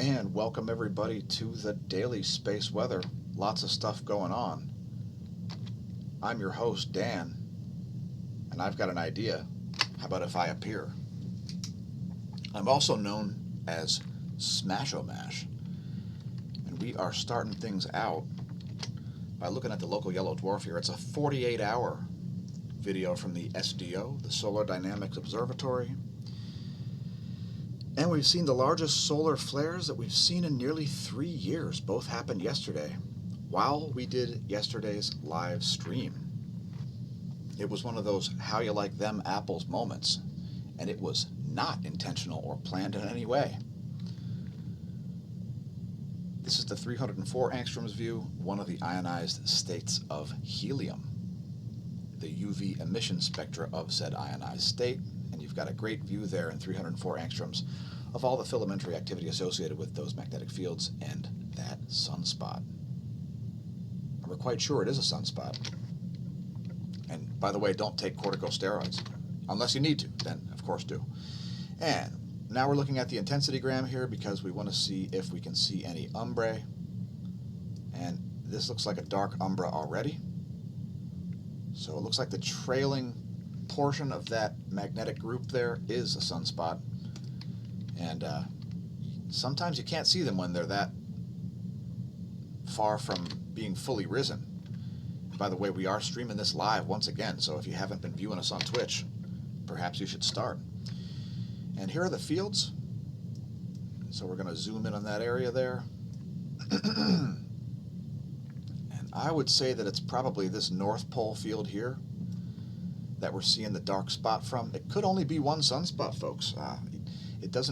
And welcome everybody to the daily space weather. Lots of stuff going on. I'm your host, Dan, and I've got an idea. How about if I appear? I'm also known as smAsho, and we are starting things out by looking at the local yellow dwarf here. It's a 48-hour video from the SDO, the Solar Dynamics Observatory. And we've seen the largest solar flares that we've seen in nearly 3 years. Both happened yesterday, while we did yesterday's live stream. It was one of those how you like them apples moments, and it was not intentional or planned in any way. This is the 304 angstroms view, one of the ionized states of helium, the UV emission spectra of said ionized state. And you've got a great view there in 304 angstroms of all the filamentary activity associated with those magnetic fields and that sunspot. And we're quite sure it is a sunspot. And by the way, don't take corticosteroids. Unless you need to, then of course do. And now we're looking at the intensity gram here because we want to see if we can see any umbrae. And this looks like a dark umbra already. So it looks like the trailing portion of that magnetic group there is a sunspot. And sometimes you can't see them when they're that far from being fully risen. And by the way, we are streaming this live once again, so if you haven't been viewing us on Twitch, perhaps you should start. And here are the fields. So we're going to zoom in on that area there. And I would say that it's probably this North Pole field here that we're seeing the dark spot from. It could only be one sunspot, folks.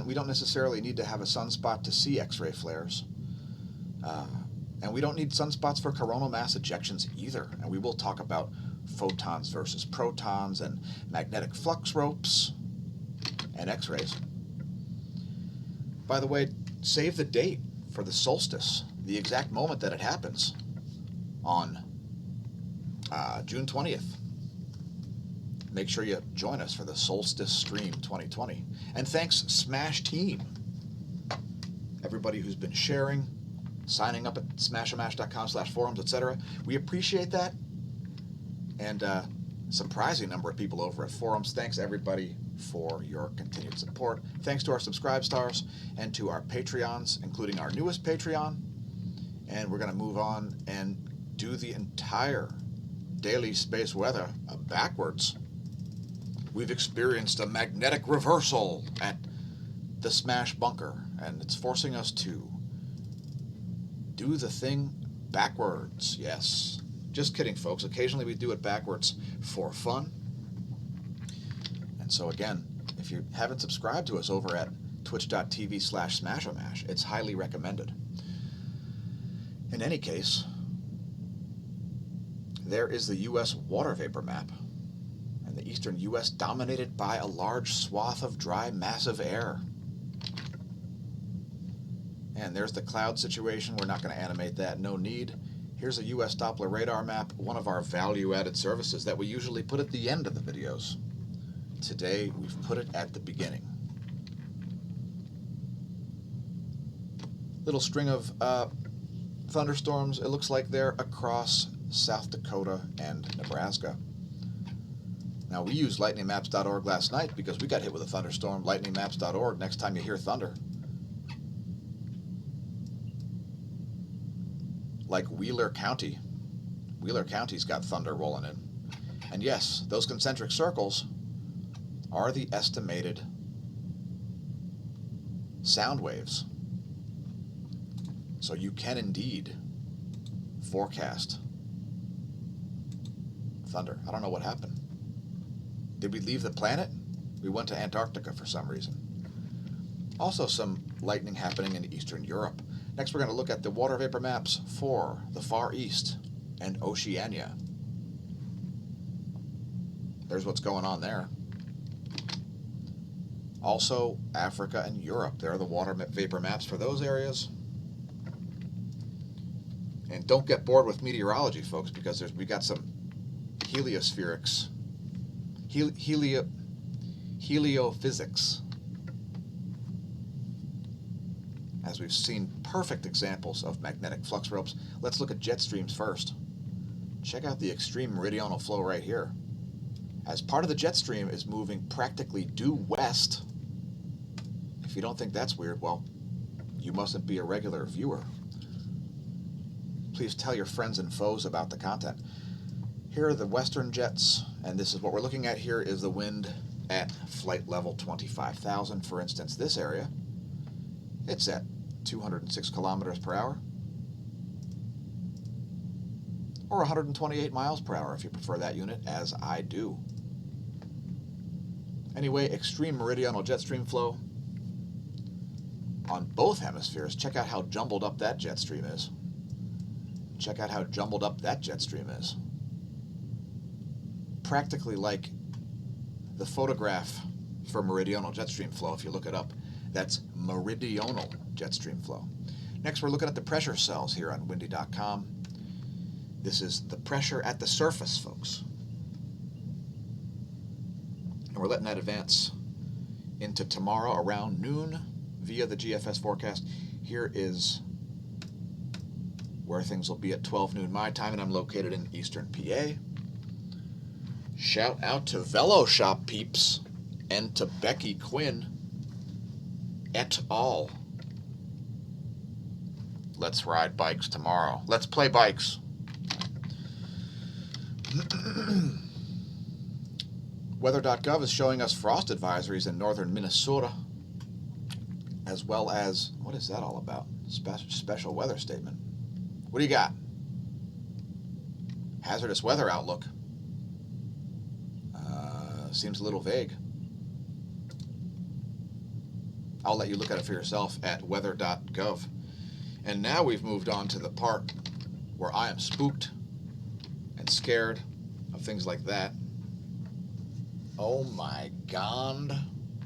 We don't necessarily need to have a sunspot to see X-ray flares. And we don't need sunspots for coronal mass ejections either. And we will talk about photons versus protons and magnetic flux ropes and X-rays. By the way, save the date for the solstice, the exact moment that it happens on June 20th. Make sure you join us for the Solstice Stream 2020. And thanks, Smash Team. Everybody who's been sharing, signing up at smashomash.com/forums, etc. We appreciate that. And a surprising number of people over at forums. Thanks, everybody, for your continued support. Thanks to our Subscribe Stars and to our Patreons, including our newest Patreon. And we're going to move on and do the entire daily space weather backwards. We've experienced a magnetic reversal at the Smash bunker, and it's forcing us to do the thing backwards. Yes. Just kidding, folks. Occasionally we do it backwards for fun. And so again, if you haven't subscribed to us over at twitch.tv/smashomash, it's highly recommended. In any case, there is the U.S. water vapor map. And the eastern U.S. dominated by a large swath of dry, massive air. And there's the cloud situation. We're not going to animate that. No need. Here's a U.S. Doppler radar map, one of our value-added services that we usually put at the end of the videos. Today, we've put it at the beginning. Little string of thunderstorms. It looks like they're across South Dakota and Nebraska. Now, we used lightningmaps.org last night because we got hit with a thunderstorm. Lightningmaps.org, next time you hear thunder. Like Wheeler County. Wheeler County's got thunder rolling in. And yes, those concentric circles are the estimated sound waves. So you can indeed forecast thunder. I don't know what happened. Did we leave the planet? We went to Antarctica for some reason. Also some lightning happening in Eastern Europe. Next we're going to look at the water vapor maps for the Far East and Oceania. There's what's going on there. Also Africa and Europe. There are the water vapor maps for those areas. And don't get bored with meteorology, folks, because we got some heliospherics. Heliophysics as we've seen perfect examples of magnetic flux ropes. Let's look at jet streams first. Check out the extreme meridional flow right here. As part of the jet stream is moving practically due west. If you don't think that's weird, well, you mustn't be a regular viewer. Please tell your friends and foes about the content. Here are the western jets, and this is what we're looking at here is the wind at flight level 25,000. For instance, this area, it's at 206 kilometers per hour, or 128 miles per hour if you prefer that unit, as I do. Anyway, extreme meridional jet stream flow on both hemispheres. Check out how jumbled up that jet stream is. Check out how jumbled up that jet stream is. Practically like the photograph for meridional jet stream flow, if you look it up. That's meridional jet stream flow. Next, we're looking at the pressure cells here on windy.com. This is the pressure at the surface, folks. And we're letting that advance into tomorrow around noon via the GFS forecast. Here is where things will be at 12 noon my time, and I'm located in eastern PA. Shout out to Velo Shop peeps and to Becky Quinn et al. Let's ride bikes tomorrow. Let's play bikes. Weather.gov is showing us frost advisories in northern Minnesota, as well as, what is that all about? Special weather statement. What do you got? Hazardous weather outlook. Seems a little vague. I'll let you look at it for yourself at weather.gov. And now we've moved on to the part where I am spooked and scared of things like that. Oh my God.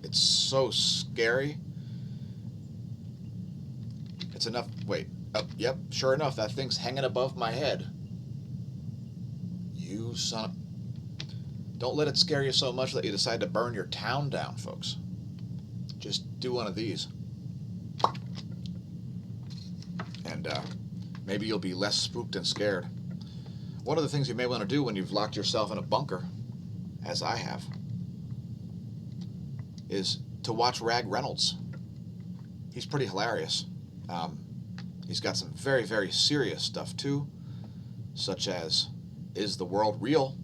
It's so scary. It's enough. Wait. Yep, sure enough, that thing's hanging above my head. You son of... Don't let it scare you so much that you decide to burn your town down, folks. Just do one of these. And maybe you'll be less spooked and scared. One of the things you may want to do when you've locked yourself in a bunker, as I have, is to watch Rag Reynolds. He's pretty hilarious. He's got some very, very serious stuff too, such as, is the world real?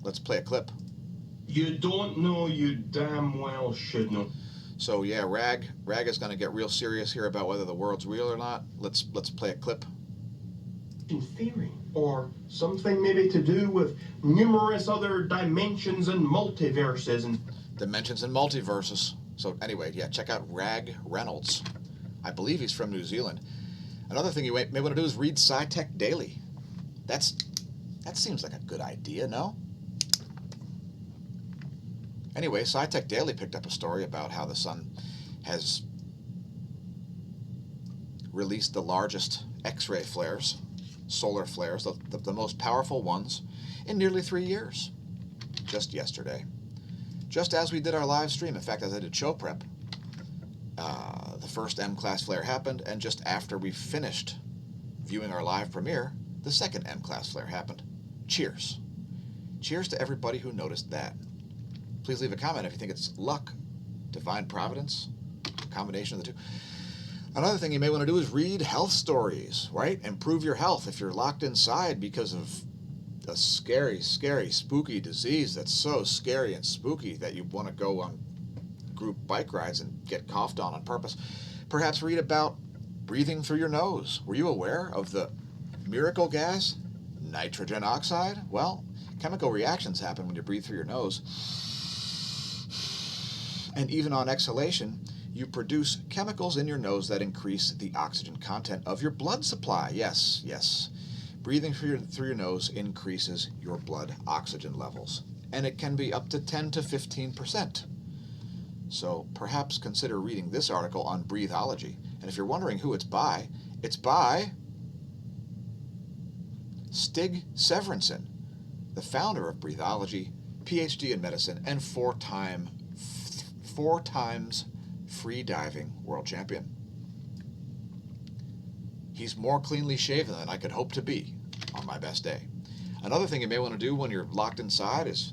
Let's play a clip. You don't know, you damn well should know. So yeah, Rag is going to get real serious here about whether the world's real or not. Let's play a clip. In theory, or something maybe to do with numerous other dimensions and multiverses and dimensions and multiverses. So anyway, yeah, check out Rag Reynolds. I believe he's from New Zealand. Another thing you may want to do is read SciTech Daily. That seems like a good idea, no? Anyway, SciTech Daily picked up a story about how the sun has released the largest X-ray flares, solar flares, the most powerful ones, in nearly 3 years. Just yesterday. Just as we did our live stream, in fact, as I did show prep, the first M-class flare happened, and just after we finished viewing our live premiere, the second M-class flare happened. Cheers. Cheers to everybody who noticed that. Please leave a comment if you think it's luck, divine providence, a combination of the two. Another thing you may want to do is read health stories, right? Improve your health if you're locked inside because of a scary, scary, spooky disease that's so scary and spooky that you want to go on group bike rides and get coughed on purpose. Perhaps read about breathing through your nose. Were you aware of the miracle gas, nitrogen oxide? Well, chemical reactions happen when you breathe through your nose. And even on exhalation, you produce chemicals in your nose that increase the oxygen content of your blood supply. Yes, yes. Breathing through your nose increases your blood oxygen levels. And it can be up to 10 to 15%. So perhaps consider reading this article on breathology. And if you're wondering who it's by Stig Severinsen, the founder of breathology, PhD in medicine, and four times free diving world champion. He's more cleanly shaven than I could hope to be on my best day. Another thing you may want to do when you're locked inside is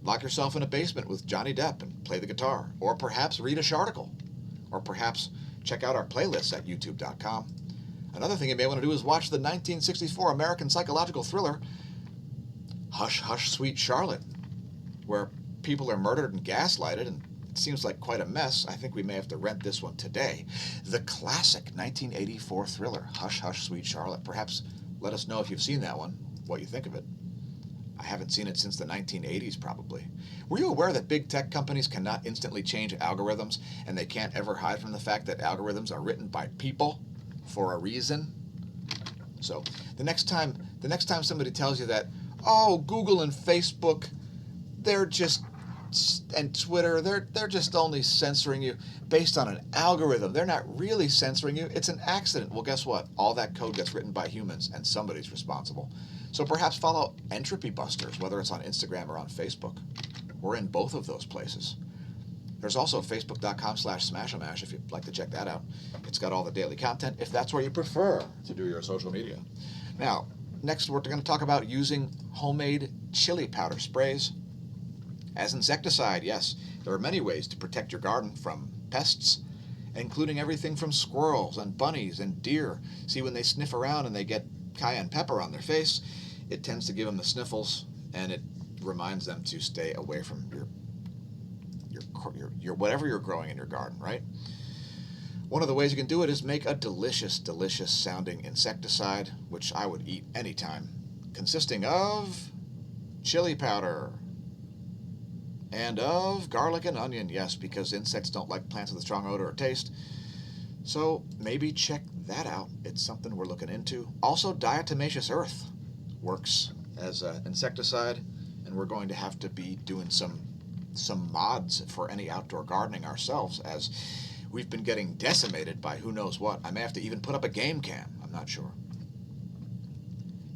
lock yourself in a basement with Johnny Depp and play the guitar, or perhaps read a sharticle, or perhaps check out our playlists at youtube.com. Another thing you may want to do is watch the 1964 American psychological thriller Hush, Hush, Sweet Charlotte, where people are murdered and gaslighted, and it seems like quite a mess. I think we may have to rent this one today. The classic 1984 thriller, Hush, Hush, Sweet Charlotte. Perhaps let us know if you've seen that one, what you think of it. I haven't seen it since the 1980s, probably. Were you aware that big tech companies cannot instantly change algorithms, and they can't ever hide from the fact that algorithms are written by people for a reason? So the next time somebody tells you that, oh, Google and Facebook, they're just, and Twitter, they're just only censoring you based on an algorithm. They're not really censoring you. It's an accident. Well, guess what? All that code gets written by humans, and somebody's responsible. So perhaps follow Entropy Busters, whether it's on Instagram or on Facebook. We're in both of those places. There's also facebook.com/smAsho if you'd like to check that out. It's got all the daily content, if that's where you prefer to do your social media. Now, next we're going to talk about using homemade chili powder sprays as insecticide. Yes, there are many ways to protect your garden from pests, including everything from squirrels and bunnies and deer. See, when they sniff around and they get cayenne pepper on their face, it tends to give them the sniffles, and it reminds them to stay away from your whatever you're growing in your garden, right? One of the ways you can do it is make a delicious, delicious sounding insecticide, which I would eat anytime, consisting of chili powder and of garlic and onion. Yes, because insects don't like plants with a strong odor or taste. So maybe check that out. It's something we're looking into. Also, diatomaceous earth works as an insecticide, and we're going to have to be doing some mods for any outdoor gardening ourselves, as we've been getting decimated by who knows what. I may have to even put up a game cam. I'm not sure.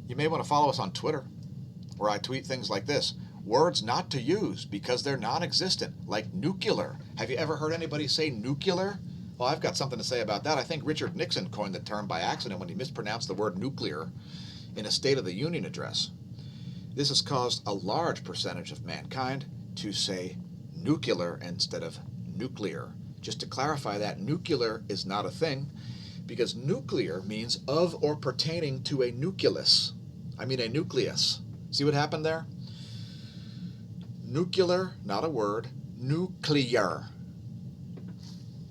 You may want to follow us on Twitter, where I tweet things like this: words not to use because they're non-existent, like nuclear. Have you ever heard anybody say nuclear? Well, I've got something to say about that. I think Richard Nixon coined the term by accident when he mispronounced the word nuclear in a State of the Union address. This has caused a large percentage of mankind to say nuclear instead of nuclear. Just to clarify that, nuclear is not a thing, because nuclear means of or pertaining to a nucleus. I mean a nucleus. See what happened there? Nuclear, not a word. Nuclear.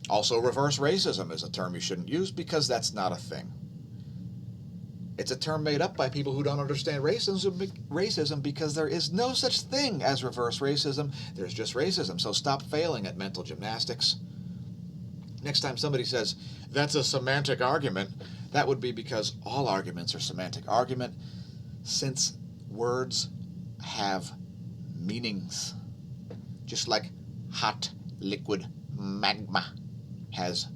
Also, reverse racism is a term you shouldn't use because that's not a thing. It's a term made up by people who don't understand racism because there is no such thing as reverse racism. There's just racism. So stop failing at mental gymnastics. Next time somebody says, that's a semantic argument, that would be because all arguments are semantic argument, since words have meanings. Just like hot liquid magma has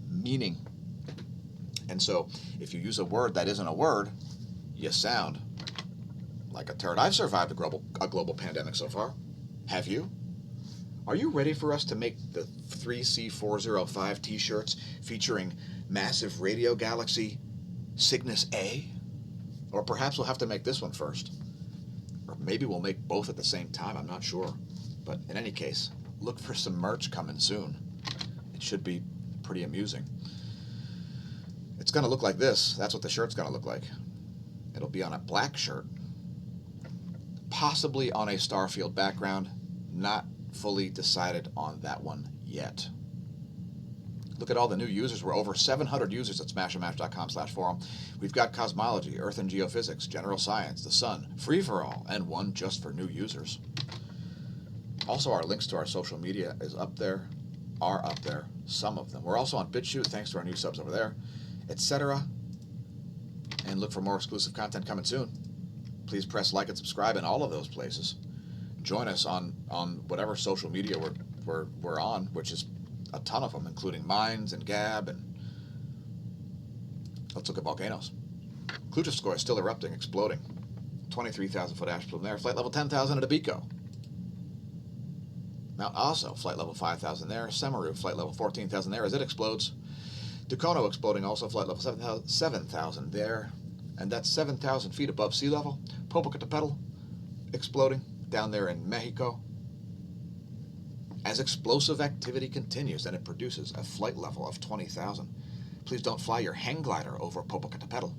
meaning. And so if you use a word that isn't a word, you sound like a turd. I've survived a global pandemic so far. Have you? Are you ready for us to make the 3C405 t-shirts featuring massive radio galaxy Cygnus A? Or perhaps we'll have to make this one first. Or maybe we'll make both at the same time, I'm not sure. But in any case, look for some merch coming soon. It should be pretty amusing. It's going to look like this. That's what the shirt's going to look like. It'll be on a black shirt, possibly on a Starfield background. Not fully decided on that one yet. Look at all the new users. We're over 700 users at smashamash.com/forum. We've got cosmology, earth and geophysics, general science, the sun, free for all, and one just for new users. Also, our links to our social media are up there, some of them. We're also on BitChute, thanks to our new subs over there, etc. And look for more exclusive content coming soon. Please press like and subscribe in all of those places. Join us on whatever social media we're on, which is a ton of them, including Minds and Gab, and let's look at volcanoes. Klutrovskoy is still erupting, exploding. 23,000 foot ash plume there. Flight level 10,000 at Abico. Mount Aso, flight level 5,000 there. Semaru, flight level 14,000 there as it explodes. Tucano exploding, also flight level 7,000 there, and that's 7,000 feet above sea level. Popocatépetl exploding down there in Mexico. As explosive activity continues, and it produces a flight level of 20,000. Please don't fly your hang glider over Popocatépetl.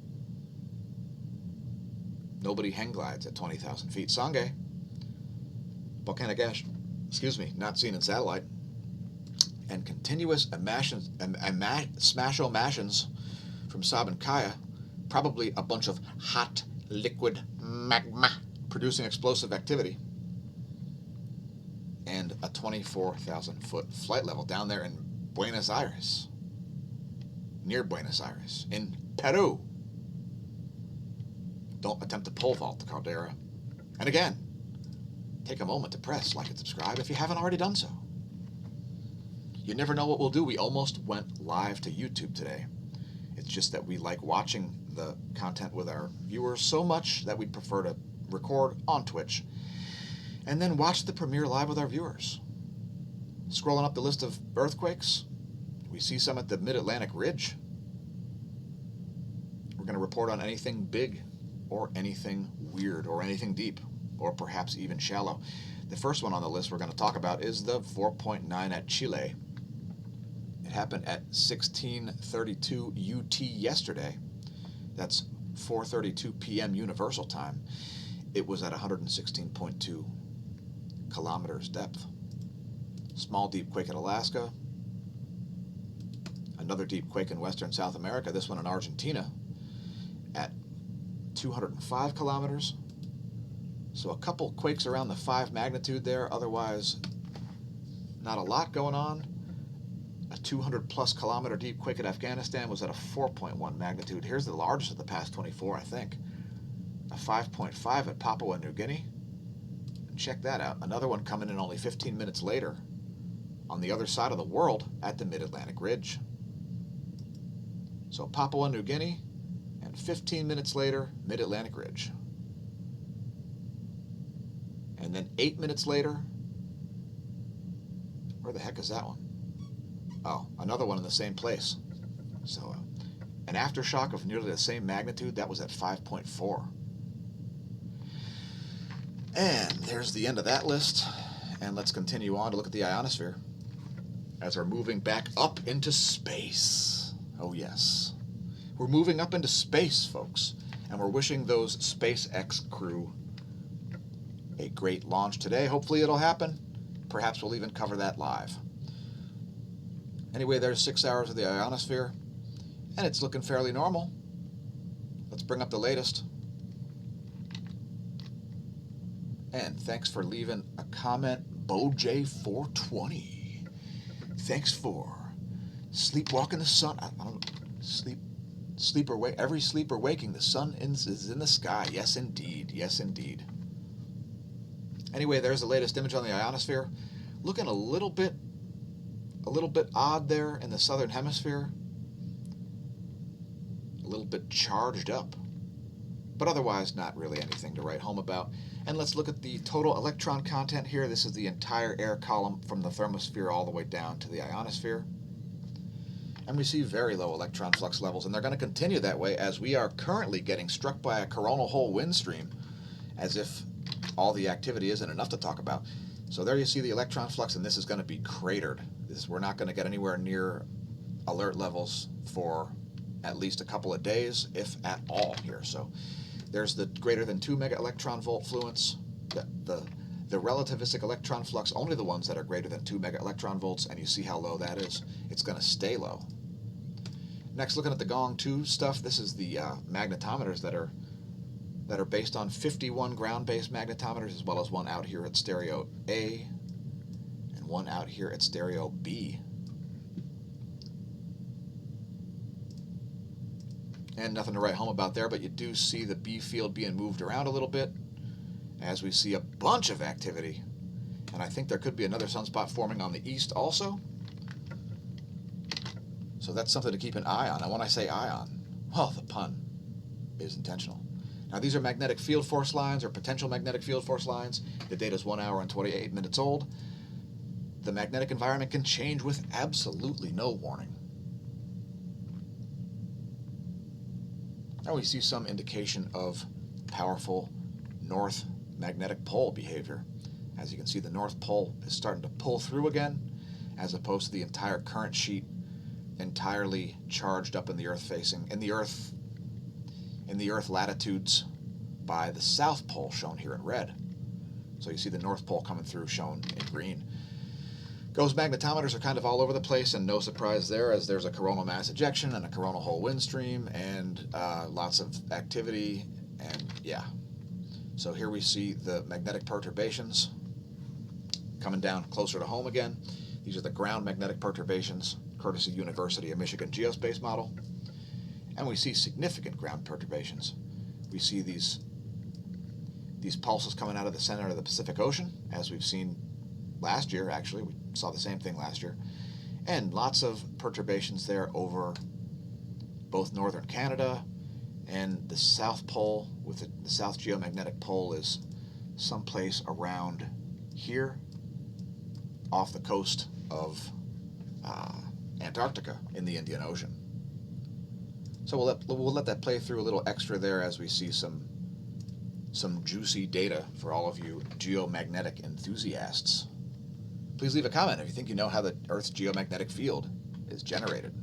Nobody hang glides at 20,000 feet. Sangay, volcanic ash, not seen in satellite. And continuous smAsho mashins from Sabancaya, probably a bunch of hot liquid magma producing explosive activity. And a 24,000-foot flight level down there in Buenos Aires, near Buenos Aires, in Peru. Don't attempt to pole vault the caldera. And again, take a moment to press like and subscribe if you haven't already done so. You never know what we'll do. We almost went live to YouTube today. It's just that we like watching the content with our viewers so much that we'd prefer to record on Twitch and then watch the premiere live with our viewers. Scrolling up the list of earthquakes, we see some at the Mid-Atlantic Ridge. We're going to report on anything big or anything weird or anything deep or perhaps even shallow. The first one on the list we're going to talk about is the 4.9 at Chile. It happened at 16:32 UT yesterday. That's 4:32 p.m. Universal Time. It was at 116.2 kilometers depth. Small deep quake in Alaska. Another deep quake in western South America, this one in Argentina, at 205 kilometers. So a couple quakes around the 5 magnitude there, otherwise not a lot going on. A 200-plus kilometer deep quake at Afghanistan was at a 4.1 magnitude. Here's the largest of the past 24, I think. A 5.5 at Papua New Guinea. Check that out. Another one coming in only 15 minutes later on the other side of the world at the Mid-Atlantic Ridge. So Papua New Guinea, and 15 minutes later, Mid-Atlantic Ridge. And then 8 minutes later, where the heck is that one? Oh, another one in the same place. So an aftershock of nearly the same magnitude, that was at 5.4. And there's the end of that list. And let's continue on to look at the ionosphere as we're moving back up into space. Oh yes. We're moving up into space, folks. And we're wishing those SpaceX crew a great launch today. Hopefully it'll happen. Perhaps we'll even cover that live. Anyway, there's 6 hours of the ionosphere, and it's looking fairly normal. Let's bring up the latest. And thanks for leaving a comment, BoJ420. Thanks for sleepwalking the sun. I don't know, sleep or wake. Every sleep or waking, the sun is in the sky. Yes, indeed. Yes, indeed. Anyway, there's the latest image on the ionosphere. Looking a little bit odd there in the southern hemisphere. A little bit charged up. But otherwise, not really anything to write home about. And let's look at the total electron content here. This is the entire air column from the thermosphere all the way down to the ionosphere. And we see very low electron flux levels, and they're going to continue that way as we are currently getting struck by a coronal hole wind stream, as if all the activity isn't enough to talk about. So there you see the electron flux, and this is going to be cratered. We're not going to get anywhere near alert levels for at least a couple of days, if at all, here. So there's the greater than 2 mega electron volt fluence, the relativistic electron flux, only the ones that are greater than 2 mega electron volts, and you see how low that is. It's going to stay low. Next, looking at the Gong 2 stuff, this is the magnetometers that are based on 51 ground-based magnetometers, as well as one out here at stereo A and one out here at stereo B. And nothing to write home about there, but you do see the B field being moved around a little bit as we see a bunch of activity. And I think there could be another sunspot forming on the east also. So that's something to keep an eye on. And when I say eye on, well, the pun is intentional. Now, these are magnetic field force lines or potential magnetic field force lines. The data is 1 hour and 28 minutes old. The magnetic environment can change with absolutely no warning. And we see some indication of powerful north magnetic pole behavior. As you can see, the North Pole is starting to pull through again, as opposed to the entire current sheet entirely charged up in the Earth latitudes by the South Pole, shown here in red. So you see the North Pole coming through, shown in green. Ghost magnetometers are kind of all over the place, and no surprise there, as there's a coronal mass ejection and a coronal hole wind stream, and lots of activity, and yeah. So here we see the magnetic perturbations coming down closer to home again. These are the ground magnetic perturbations, courtesy University of Michigan geospace model. And we see significant ground perturbations. We see these pulses coming out of the center of the Pacific Ocean, as we've seen last year, actually. We saw the same thing last year. And lots of perturbations there over both northern Canada and the South Pole, with the South Geomagnetic Pole is someplace around here, off the coast of Antarctica in the Indian Ocean. So we'll let that play through a little extra there as we see some juicy data for all of you geomagnetic enthusiasts. Please leave a comment if you think you know how the Earth's geomagnetic field is generated.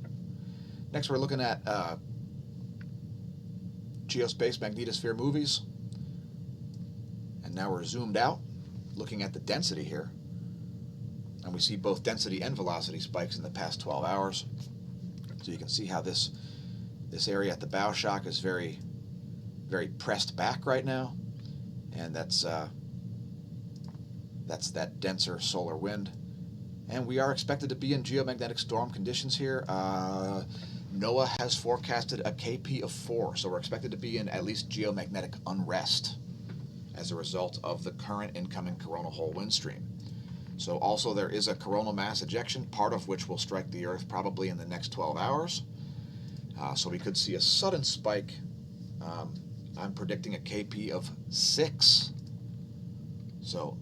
Next, we're looking at geospace magnetosphere movies. And now we're zoomed out, looking at the density here. And we see both density and velocity spikes in the past 12 hours. So you can see how this area at the bow shock is very, very pressed back right now. And that's that denser solar wind. And we are expected to be in geomagnetic storm conditions here. NOAA has forecasted a KP of 4, so we're expected to be in at least geomagnetic unrest as a result of the current incoming coronal hole wind stream. So also there is a coronal mass ejection, part of which will strike the Earth probably in the next 12 hours. So we could see a sudden spike. I'm predicting a KP of 6. So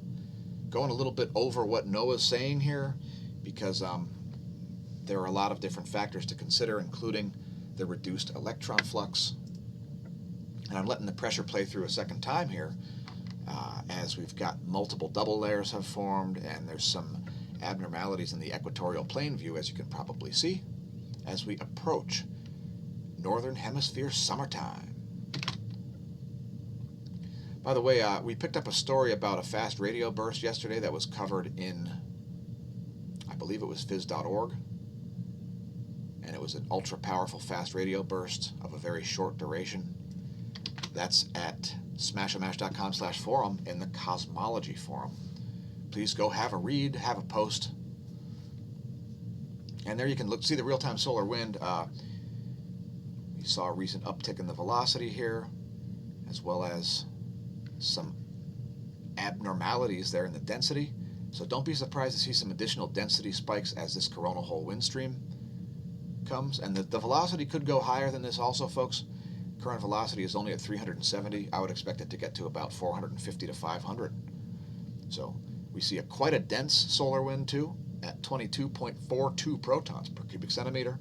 going a little bit over what NOAA's saying here, because there are a lot of different factors to consider, including the reduced electron flux. And I'm letting the pressure play through a second time here, as we've got multiple double layers have formed, and there's some abnormalities in the equatorial plane view, as you can probably see, as we approach Northern Hemisphere summertime. By the way, we picked up a story about a fast radio burst yesterday that was covered in, I believe it was phys.org. And it was an ultra-powerful fast radio burst of a very short duration. That's at smashomash.com/forum in the Cosmology Forum. Please go have a read, have a post. And there you can see the real-time solar wind. We saw a recent uptick in the velocity here, as well as some abnormalities there in the density. So don't be surprised to see some additional density spikes as this coronal hole wind stream comes. And the velocity could go higher than this also, folks. Current velocity is only at 370. I would expect it to get to about 450 to 500. So we see quite a dense solar wind too, at 22.42 protons per cubic centimeter.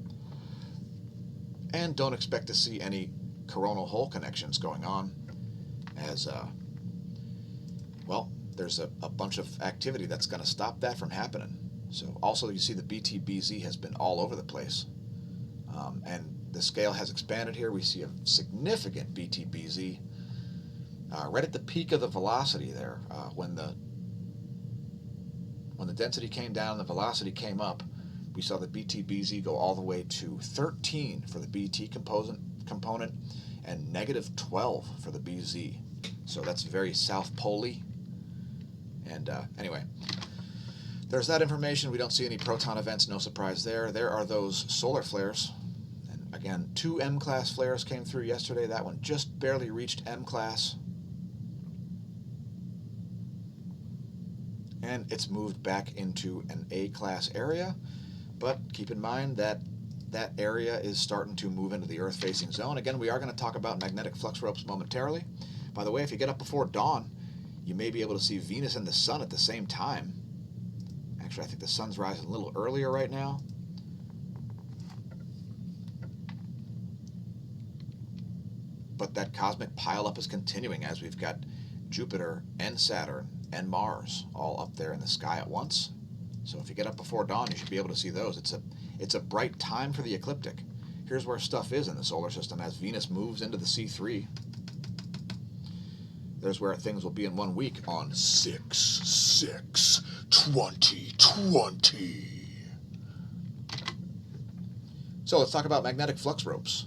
And don't expect to see any coronal hole connections going on, as well, there's a bunch of activity that's going to stop that from happening. So also you see the BTBZ has been all over the place. And the scale has expanded here. We see a significant BTBZ right at the peak of the velocity there. When the density came down and the velocity came up, we saw the BTBZ go all the way to 13 for the BT component and negative 12 for the BZ. So that's very South Pole-y. And anyway, there's that information. We don't see any proton events, no surprise there. There are those solar flares. And again, 2 M-class flares came through yesterday. That one just barely reached M-class. And it's moved back into an A-class area. But keep in mind that that area is starting to move into the Earth-facing zone. Again, we are going to talk about magnetic flux ropes momentarily. By the way, if you get up before dawn, you may be able to see Venus and the Sun at the same time. Actually, I think the Sun's rising a little earlier right now. but that cosmic pileup is continuing as we've got Jupiter and Saturn and Mars all up there in the sky at once. So if you get up before dawn, you should be able to see those. It's a bright time for the ecliptic. Here's where stuff is in the solar system as Venus moves into the C3. There's where things will be in 1 week on 6/6/2020. So let's talk about magnetic flux ropes.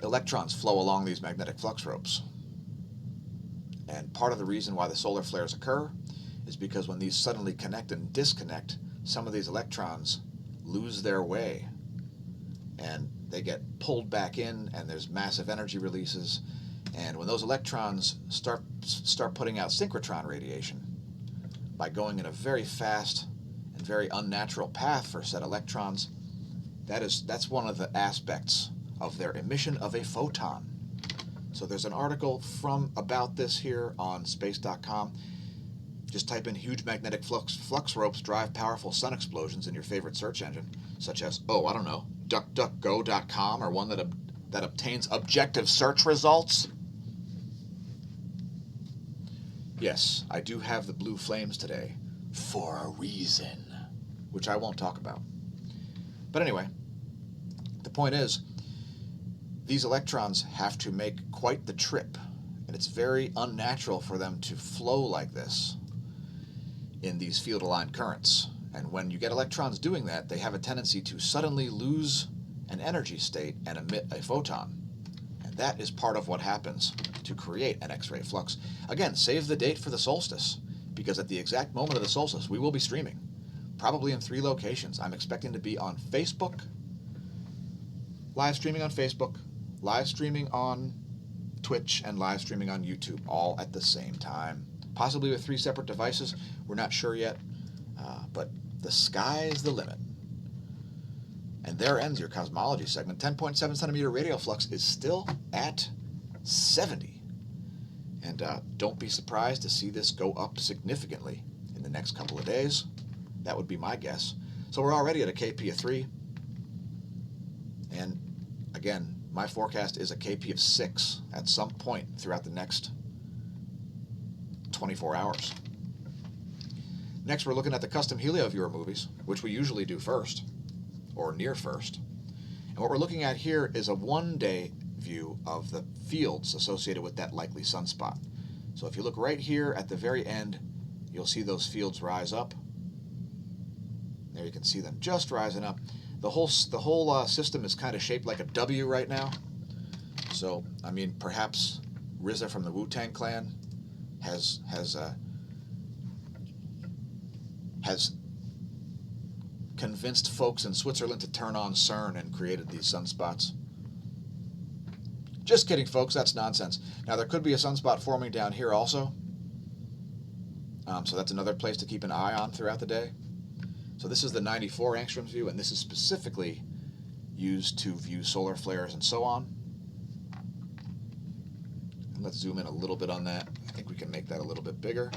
Electrons flow along these magnetic flux ropes. And part of the reason why the solar flares occur is because when these suddenly connect and disconnect, some of these electrons lose their way and they get pulled back in, and there's massive energy releases. And when those electrons start putting out synchrotron radiation by going in a very fast and very unnatural path for said electrons, that's one of the aspects of their emission of a photon. So there's an article about this here on space.com. Just type in huge magnetic flux ropes drive powerful sun explosions in your favorite search engine, such as, DuckDuckGo.com, or one that obtains objective search results. Yes, I do have the blue flames today for a reason, which I won't talk about. But anyway, the point is, these electrons have to make quite the trip, and it's very unnatural for them to flow like this in these field-aligned currents. And when you get electrons doing that, they have a tendency to suddenly lose an energy state and emit a photon. And that is part of what happens to create an X-ray flux. Again, save the date for the solstice, because at the exact moment of the solstice, we will be streaming, probably in 3 locations. I'm expecting to be on Facebook, live streaming on Facebook, live streaming on Twitch, and live streaming on YouTube, all at the same time. Possibly with 3 separate devices. We're not sure yet, but the sky's the limit. And there ends your cosmology segment. 10.7 centimeter radial flux is still at 70. And don't be surprised to see this go up significantly in the next couple of days. That would be my guess. So we're already at a KP of 3. And again, my forecast is a KP of 6 at some point throughout the next 24 hours. Next, we're looking at the custom helioviewer movies, which we usually do first, or near first. And what we're looking at here is a 1-day view of the fields associated with that likely sunspot. So if you look right here at the very end, you'll see those fields rise up. There you can see them just rising up. The whole system is kind of shaped like a W right now. So, I mean, perhaps RZA from the Wu-Tang Clan has convinced folks in Switzerland to turn on CERN and created these sunspots. Just kidding, folks. That's nonsense. Now, there could be a sunspot forming down here also. So that's another place to keep an eye on throughout the day. So this is the 94 angstroms view, and this is specifically used to view solar flares and so on. And let's zoom in a little bit on that. I think we can make that a little bit bigger.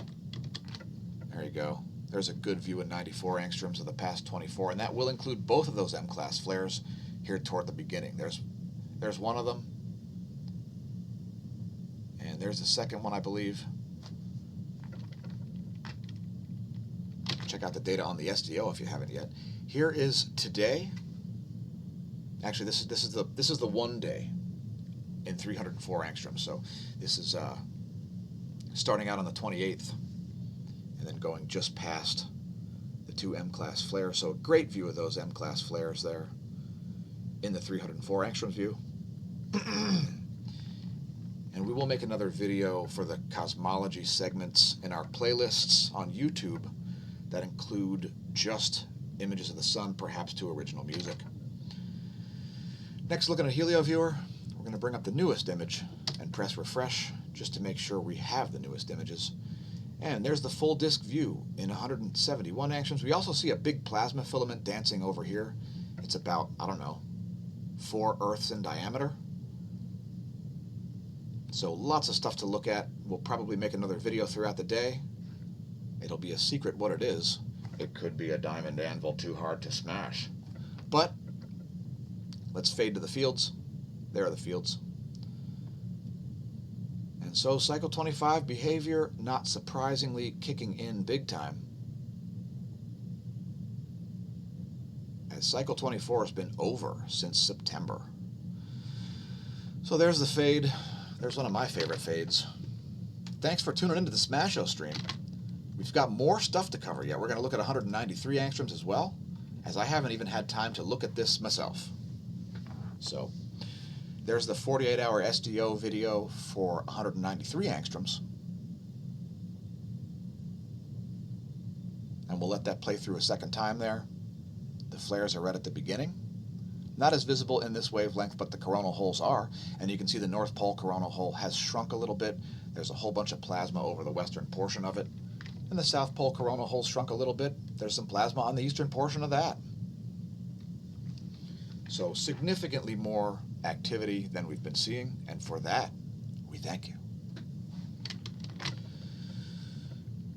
There you go. There's a good view in 94 angstroms of the past 24, and that will include both of those M-class flares here toward the beginning. There's one of them, and there's the second one, I believe. Check out the data on the SDO if you haven't yet. Here is today. Actually, this is the 1 day in 304 angstroms. So this is starting out on the 28th. And then going just past the 2 M-class flares. So a great view of those M-class flares there in the 304 angstroms view. And we will make another video for the cosmology segments in our playlists on YouTube that include just images of the sun, perhaps to original music. Next, looking at helioviewer, we're going to bring up the newest image and press refresh just to make sure we have the newest images. And there's the full disk view in 171 angstroms. We also see a big plasma filament dancing over here. It's about, 4 Earths in diameter. So lots of stuff to look at. We'll probably make another video throughout the day. It'll be a secret what it is. It could be a diamond anvil too hard to smash. But let's fade to the fields. There are the fields. So cycle 25 behavior not surprisingly kicking in big time, as cycle 24 has been over since September. So there's the fade. There's one of my favorite fades. Thanks for tuning into the smAsho stream. We've got more stuff to cover yet. We're going to look at 193 angstroms as well, as I haven't even had time to look at this myself. So there's the 48-hour SDO video for 193 angstroms. And we'll let that play through a second time there. The flares are right at the beginning. Not as visible in this wavelength, but the coronal holes are. And you can see the North Pole coronal hole has shrunk a little bit. There's a whole bunch of plasma over the western portion of it. And the South Pole coronal hole shrunk a little bit. There's some plasma on the eastern portion of that. So significantly more activity than we've been seeing, and for that, we thank you.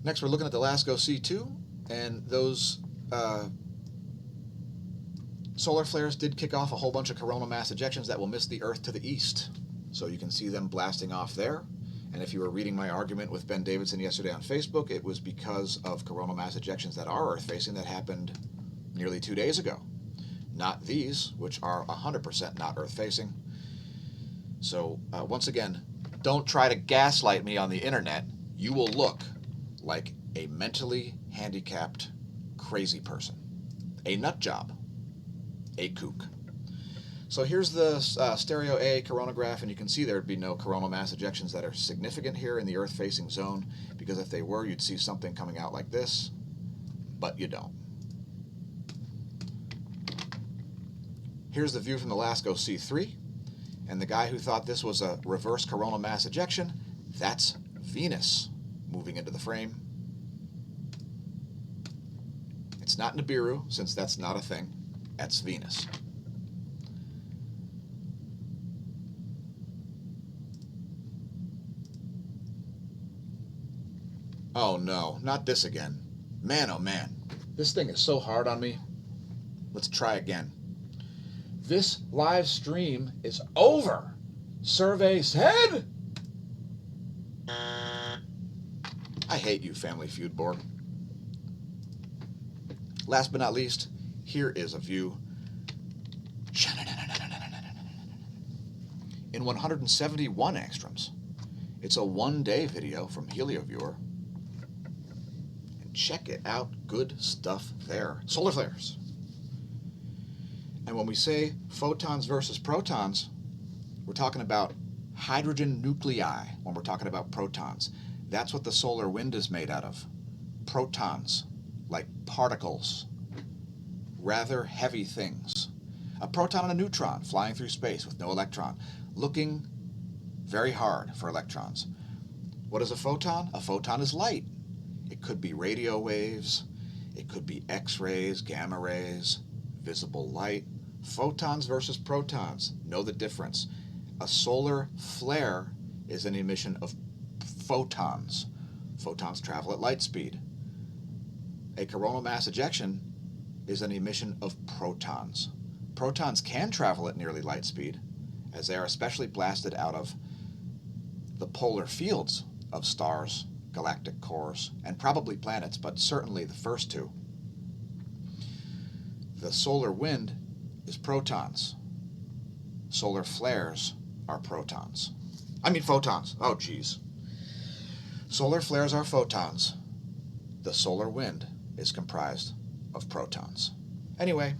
Next, we're looking at the LASCO C2, and those solar flares did kick off a whole bunch of coronal mass ejections that will miss the Earth to the east. So you can see them blasting off there. And if you were reading my argument with Ben Davidson yesterday on Facebook, it was because of coronal mass ejections that are Earth-facing that happened nearly 2 days ago. Not these, which are 100% not Earth-facing. So once again, don't try to gaslight me on the internet. You will look like a mentally handicapped, crazy person. A nut job. A kook. So here's the stereo A coronagraph, and you can see there'd be no coronal mass ejections that are significant here in the Earth-facing zone, because if they were, you'd see something coming out like this, but you don't. Here's the view from the LASCO C3, and the guy who thought this was a reverse coronal mass ejection, that's Venus moving into the frame. It's not Nibiru, since that's not a thing. That's Venus. Oh no, not this again. Man, oh man. This thing is so hard on me. Let's try again. This live stream is over. Survey said. I hate you, Family Feud board. Last but not least, here is a view in 171 angstroms. It's a one-day video from HelioViewer. And check it out. Good stuff there. Solar flares. And when we say photons versus protons, we're talking about hydrogen nuclei when we're talking about protons. That's what the solar wind is made out of. Protons, like particles, rather heavy things. A proton and a neutron flying through space with no electron, looking very hard for electrons. What is a photon? A photon is light. It could be radio waves, it could be X-rays, gamma rays, visible light. Photons versus protons, know the difference. A solar flare is an emission of photons. Photons travel at light speed. A coronal mass ejection is an emission of protons. Protons can travel at nearly light speed, as they are especially blasted out of the polar fields of stars, galactic cores, and probably planets, but certainly the first two. The solar wind is protons. Solar flares are protons. Photons. Oh, geez. Solar flares are photons. The solar wind is comprised of protons. Anyway,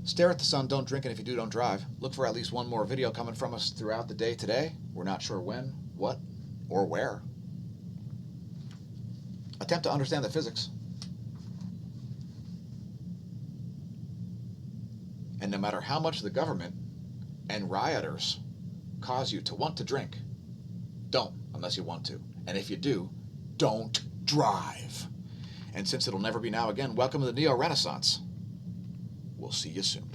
stare at the sun, don't drink, and if you do, don't drive. Look for at least one more video coming from us throughout the day today. We're not sure when, what, or where. Attempt to understand the physics. And no matter how much the government and rioters cause you to want to drink, don't unless you want to. And if you do, don't drive. And since it'll never be now again, welcome to the Neo-Renaissance. We'll see you soon.